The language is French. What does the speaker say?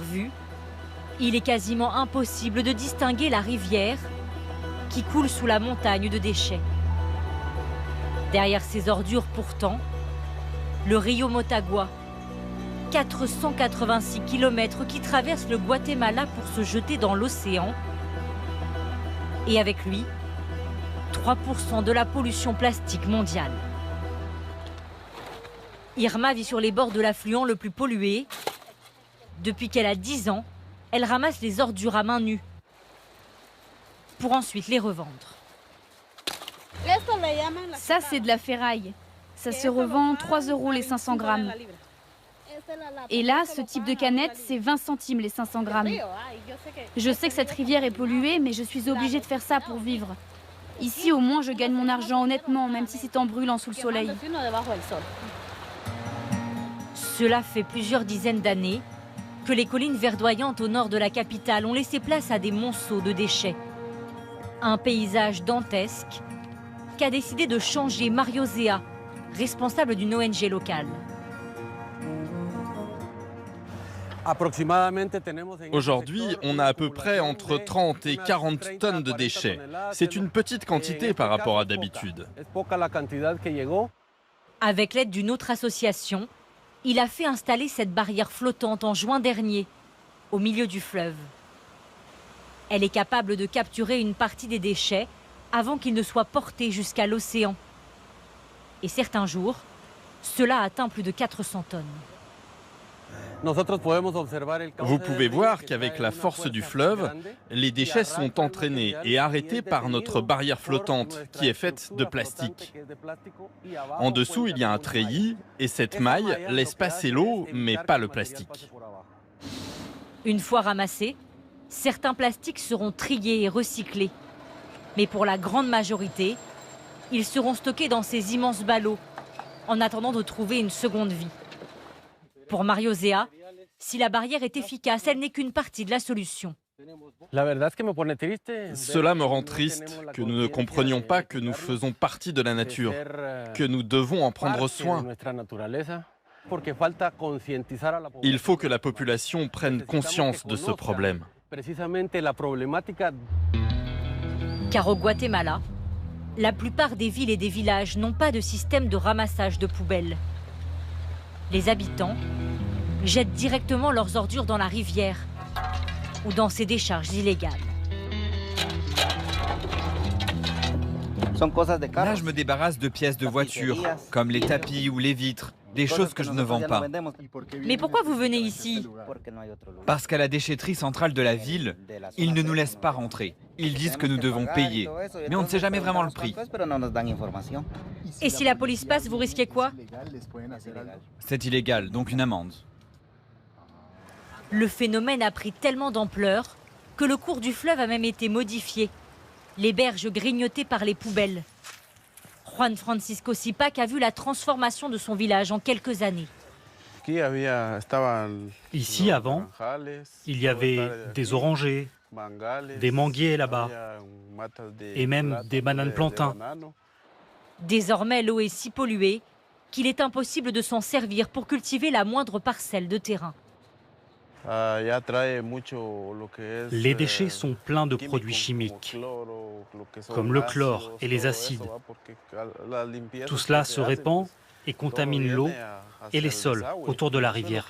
vue, il est quasiment impossible de distinguer la rivière qui coule sous la montagne de déchets. Derrière ces ordures pourtant, le Rio Motagua, 486 km qui traverse le Guatemala pour se jeter dans l'océan. Et avec lui, 3% de la pollution plastique mondiale. Irma vit sur les bords de l'affluent le plus pollué. Depuis qu'elle a 10 ans, elle ramasse les ordures à main nue pour ensuite les revendre. Ça, c'est de la ferraille. Ça se revend 3 € les 500 grammes. Et là, ce type de canette, c'est 20 centimes les 500 grammes. Je sais que cette rivière est polluée, mais je suis obligée de faire ça pour vivre. Ici, au moins, je gagne mon argent honnêtement, même si c'est en brûlant sous le soleil. Cela fait plusieurs dizaines d'années que les collines verdoyantes au nord de la capitale ont laissé place à des monceaux de déchets. Un paysage dantesque qu'a décidé de changer Mario Zea, responsable d'une ONG locale. Aujourd'hui, on a à peu près entre 30 et 40 tonnes de déchets. C'est une petite quantité par rapport à d'habitude. Avec l'aide d'une autre association, il a fait installer cette barrière flottante en juin dernier, au milieu du fleuve. Elle est capable de capturer une partie des déchets avant qu'ils ne soient portés jusqu'à l'océan. Et certains jours, cela atteint plus de 400 tonnes. Vous pouvez voir qu'avec la force du fleuve, les déchets sont entraînés et arrêtés par notre barrière flottante qui est faite de plastique. En dessous, il y a un treillis et cette maille laisse passer l'eau, mais pas le plastique. Une fois ramassés, certains plastiques seront triés et recyclés. Mais pour la grande majorité, ils seront stockés dans ces immenses ballots en attendant de trouver une seconde vie. Pour Mario Zea, si la barrière est efficace, elle n'est qu'une partie de la solution. Cela me rend triste que nous ne comprenions pas que nous faisons partie de la nature, que nous devons en prendre soin. Il faut que la population prenne conscience de ce problème. Car au Guatemala, la plupart des villes et des villages n'ont pas de système de ramassage de poubelles. Les habitants jettent directement leurs ordures dans la rivière ou dans ces décharges illégales. Là, je me débarrasse de pièces de voiture, comme les tapis ou les vitres, des choses que je ne vends pas. Mais pourquoi vous venez ici? Parce qu'à la déchetterie centrale de la ville, ils ne nous laissent pas rentrer. Ils disent que nous devons payer, mais on ne sait jamais vraiment le prix. Et si la police passe, vous risquez quoi? C'est illégal, donc une amende. Le phénomène a pris tellement d'ampleur que le cours du fleuve a même été modifié. Les berges grignotées par les poubelles. Juan Francisco Sipac a vu la transformation de son village en quelques années. Ici, avant, il y avait des orangers, des manguiers là-bas, et même des bananes plantains. Désormais, l'eau est si polluée qu'il est impossible de s'en servir pour cultiver la moindre parcelle de terrain. Les déchets sont pleins de produits chimiques, comme le chlore et les acides. Tout cela se répand et contamine l'eau et les sols autour de la rivière.